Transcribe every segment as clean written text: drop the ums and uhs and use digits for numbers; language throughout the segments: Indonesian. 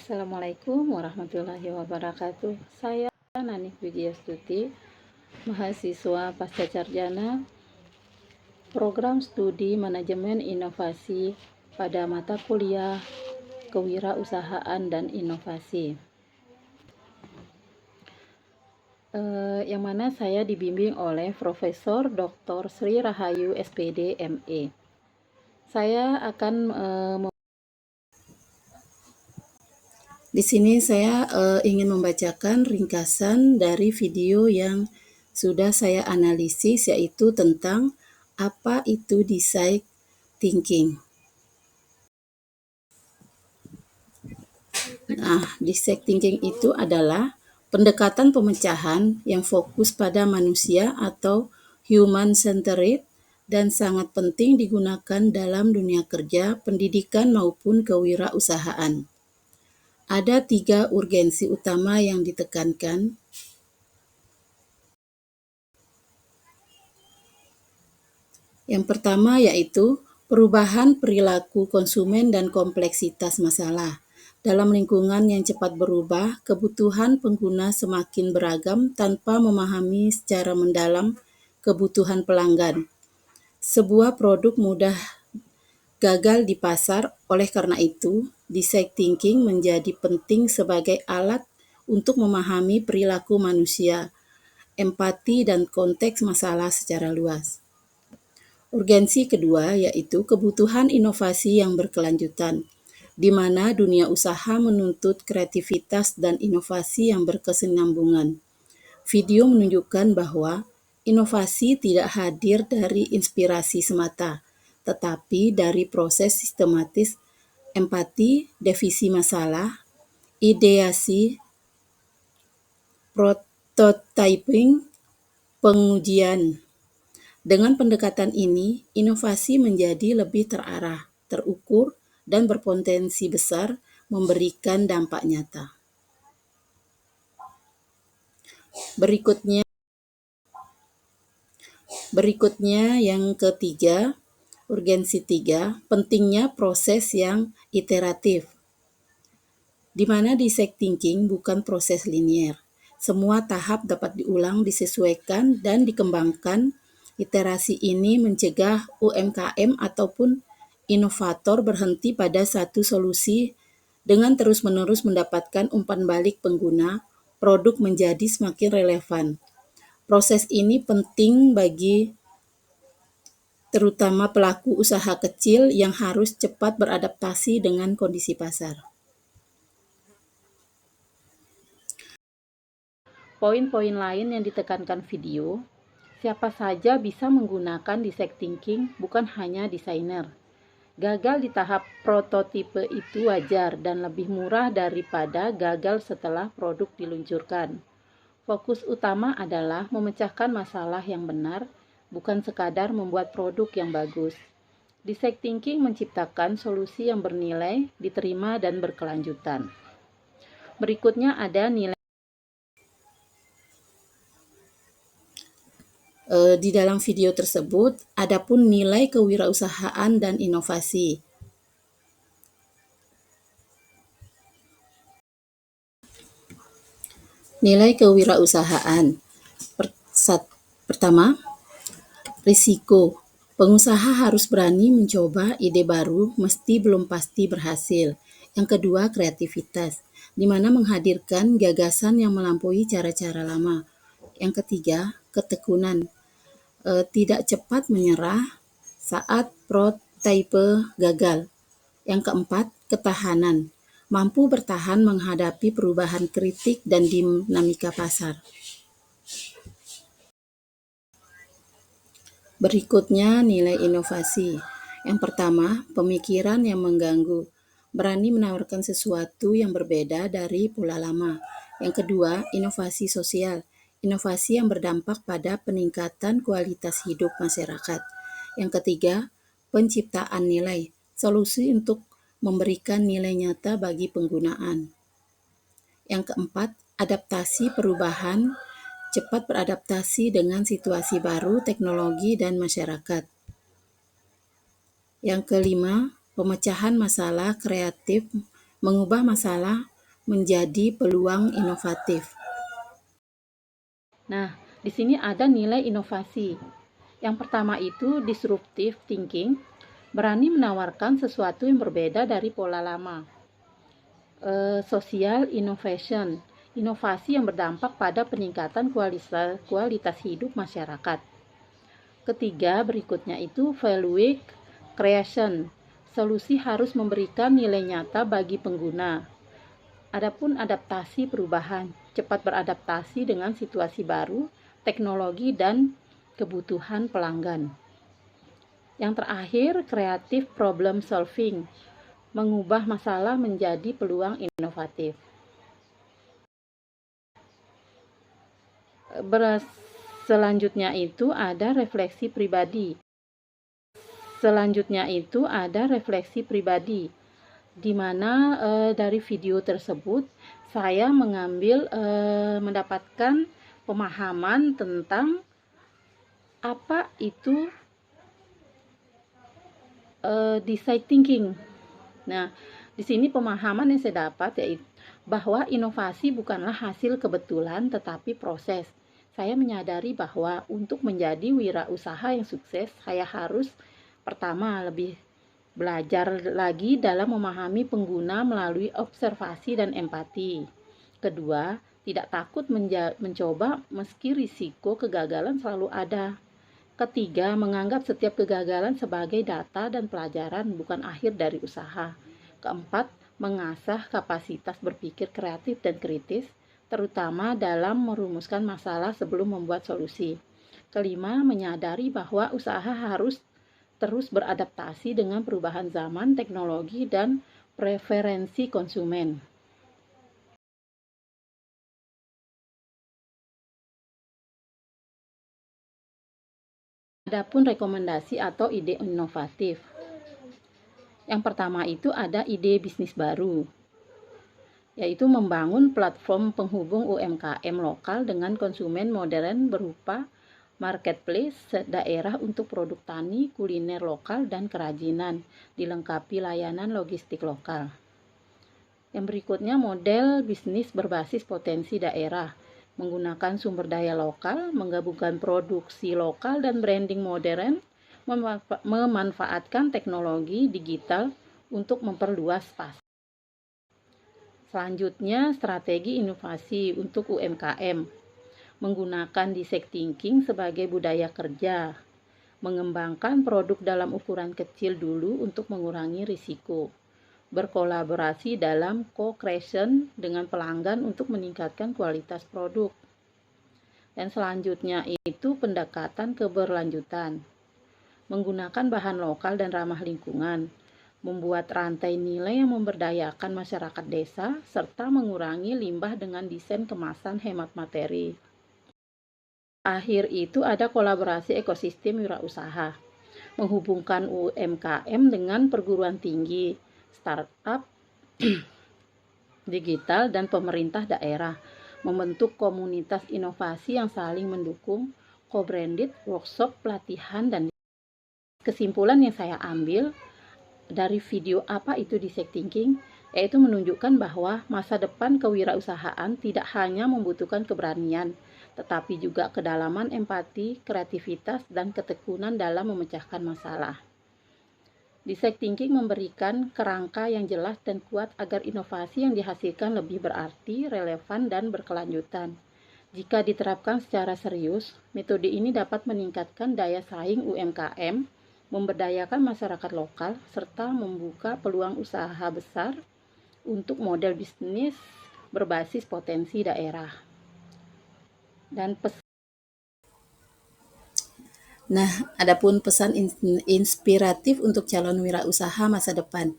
Assalamualaikum warahmatullahi wabarakatuh. Saya Nani Widyastuti, mahasiswa pascasarjana Program Studi Manajemen Inovasi pada mata kuliah Kewirausahaan dan Inovasi. Yang mana saya dibimbing oleh Profesor Dr. Sri Rahayu SPD ME. Saya akan Di sini saya ingin membacakan ringkasan dari video yang sudah saya analisis, yaitu tentang apa itu design thinking. Nah, design thinking itu adalah pendekatan pemecahan yang fokus pada manusia atau human-centered dan sangat penting digunakan dalam dunia kerja, pendidikan maupun kewirausahaan. Ada 3 urgensi utama yang ditekankan. Yang pertama yaitu perubahan perilaku konsumen dan kompleksitas masalah. Dalam lingkungan yang cepat berubah, kebutuhan pengguna semakin beragam tanpa memahami secara mendalam kebutuhan pelanggan. Sebuah produk mudah gagal di pasar, oleh karena itu, design thinking menjadi penting sebagai alat untuk memahami perilaku manusia, empati, dan konteks masalah secara luas. Urgensi kedua yaitu kebutuhan inovasi yang berkelanjutan, di mana dunia usaha menuntut kreativitas dan inovasi yang berkesinambungan. Video menunjukkan bahwa inovasi tidak hadir dari inspirasi semata, tetapi dari proses sistematis, empati, definisi masalah, ideasi, prototyping, pengujian. Dengan pendekatan ini, inovasi menjadi lebih terarah, terukur, dan berpotensi besar memberikan dampak nyata. Berikutnya yang ketiga, urgensi 3, pentingnya proses yang iteratif, di mana design thinking bukan proses linier. Semua tahap dapat diulang, disesuaikan, dan dikembangkan. Iterasi ini mencegah UMKM ataupun inovator berhenti pada satu solusi. Dengan terus-menerus mendapatkan umpan balik pengguna, produk menjadi semakin relevan. Proses ini penting bagi terutama pelaku usaha kecil yang harus cepat beradaptasi dengan kondisi pasar. Poin-poin lain yang ditekankan video, siapa saja bisa menggunakan design thinking, bukan hanya desainer. Gagal di tahap prototipe itu wajar dan lebih murah daripada gagal setelah produk diluncurkan. Fokus utama adalah memecahkan masalah yang benar, bukan sekadar membuat produk yang bagus. Design thinking menciptakan solusi yang bernilai, diterima, dan berkelanjutan. Berikutnya ada nilai. Di dalam video tersebut, adapun nilai kewirausahaan dan inovasi. Nilai kewirausahaan. Pertama, risiko. Pengusaha harus berani mencoba ide baru, meski belum pasti berhasil. Yang kedua, kreativitas, di mana menghadirkan gagasan yang melampaui cara-cara lama. Yang ketiga, ketekunan, tidak cepat menyerah saat prototipe gagal. Yang keempat, ketahanan, mampu bertahan menghadapi perubahan kritik dan dinamika pasar. Berikutnya, nilai inovasi. Yang pertama, pemikiran yang mengganggu, berani menawarkan sesuatu yang berbeda dari pola lama. Yang kedua, inovasi sosial, inovasi yang berdampak pada peningkatan kualitas hidup masyarakat. Yang ketiga, penciptaan nilai, solusi untuk memberikan nilai nyata bagi penggunaan. Yang keempat, adaptasi perubahan, cepat beradaptasi dengan situasi baru, teknologi, dan masyarakat. Yang kelima, pemecahan masalah kreatif, mengubah masalah menjadi peluang inovatif. Nah, di sini ada nilai inovasi. Yang pertama itu disruptive thinking, berani menawarkan sesuatu yang berbeda dari pola lama. Social innovation, inovasi yang berdampak pada peningkatan kualitas hidup masyarakat. Ketiga, berikutnya itu value creation, solusi harus memberikan nilai nyata bagi pengguna. Adapun adaptasi perubahan, cepat beradaptasi dengan situasi baru, teknologi, dan kebutuhan pelanggan. Yang terakhir, creative problem solving, mengubah masalah menjadi peluang inovatif. Selanjutnya itu ada refleksi pribadi. Di mana dari video tersebut saya mendapatkan pemahaman tentang apa itu design thinking. Nah, di sini pemahaman yang saya dapat yaitu bahwa inovasi bukanlah hasil kebetulan tetapi proses. Saya menyadari bahwa untuk menjadi wirausaha yang sukses, saya harus pertama lebih belajar lagi dalam memahami pengguna melalui observasi dan empati. Kedua, tidak takut mencoba meski risiko kegagalan selalu ada. Ketiga, menganggap setiap kegagalan sebagai data dan pelajaran, bukan akhir dari usaha. Keempat, mengasah kapasitas berpikir kreatif dan kritis, terutama dalam merumuskan masalah sebelum membuat solusi. Kelima, menyadari bahwa usaha harus terus beradaptasi dengan perubahan zaman, teknologi, dan preferensi konsumen. Adapun rekomendasi atau ide inovatif. Yang pertama itu ada ide bisnis baru, yaitu membangun platform penghubung UMKM lokal dengan konsumen modern berupa marketplace daerah untuk produk tani, kuliner lokal, dan kerajinan, dilengkapi layanan logistik lokal. Yang berikutnya model bisnis berbasis potensi daerah, menggunakan sumber daya lokal, menggabungkan produksi lokal dan branding modern, memanfaatkan teknologi digital untuk memperluas pasar. Selanjutnya, strategi inovasi untuk UMKM, menggunakan design thinking sebagai budaya kerja, mengembangkan produk dalam ukuran kecil dulu untuk mengurangi risiko, berkolaborasi dalam co-creation dengan pelanggan untuk meningkatkan kualitas produk. Dan selanjutnya itu pendekatan keberlanjutan, menggunakan bahan lokal dan ramah lingkungan, membuat rantai nilai yang memberdayakan masyarakat desa, serta mengurangi limbah dengan desain kemasan hemat materi. Akhir itu ada kolaborasi ekosistem wirausaha, menghubungkan UMKM dengan perguruan tinggi, startup, digital, dan pemerintah daerah, membentuk komunitas inovasi yang saling mendukung, co-branded, workshop, pelatihan, dan kesimpulan yang saya ambil dari video apa itu design thinking, yaitu menunjukkan bahwa masa depan kewirausahaan tidak hanya membutuhkan keberanian, tetapi juga kedalaman empati, kreativitas, dan ketekunan dalam memecahkan masalah. Design thinking memberikan kerangka yang jelas dan kuat agar inovasi yang dihasilkan lebih berarti, relevan, dan berkelanjutan. Jika diterapkan secara serius, metode ini dapat meningkatkan daya saing UMKM, memberdayakan masyarakat lokal, serta membuka peluang usaha besar untuk model bisnis berbasis potensi daerah. Dan adapun pesan inspiratif untuk calon wirausaha masa depan.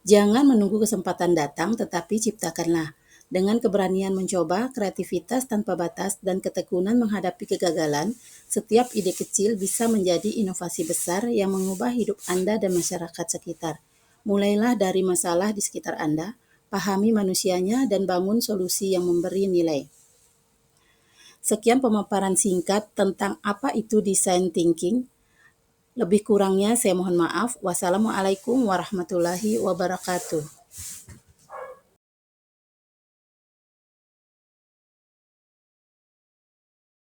Jangan menunggu kesempatan datang, tetapi ciptakanlah. Dengan keberanian mencoba, kreativitas tanpa batas, dan ketekunan menghadapi kegagalan, setiap ide kecil bisa menjadi inovasi besar yang mengubah hidup Anda dan masyarakat sekitar. Mulailah dari masalah di sekitar Anda, pahami manusianya, dan bangun solusi yang memberi nilai. Sekian pemaparan singkat tentang apa itu design thinking. Lebih kurangnya saya mohon maaf. Wassalamualaikum warahmatullahi wabarakatuh.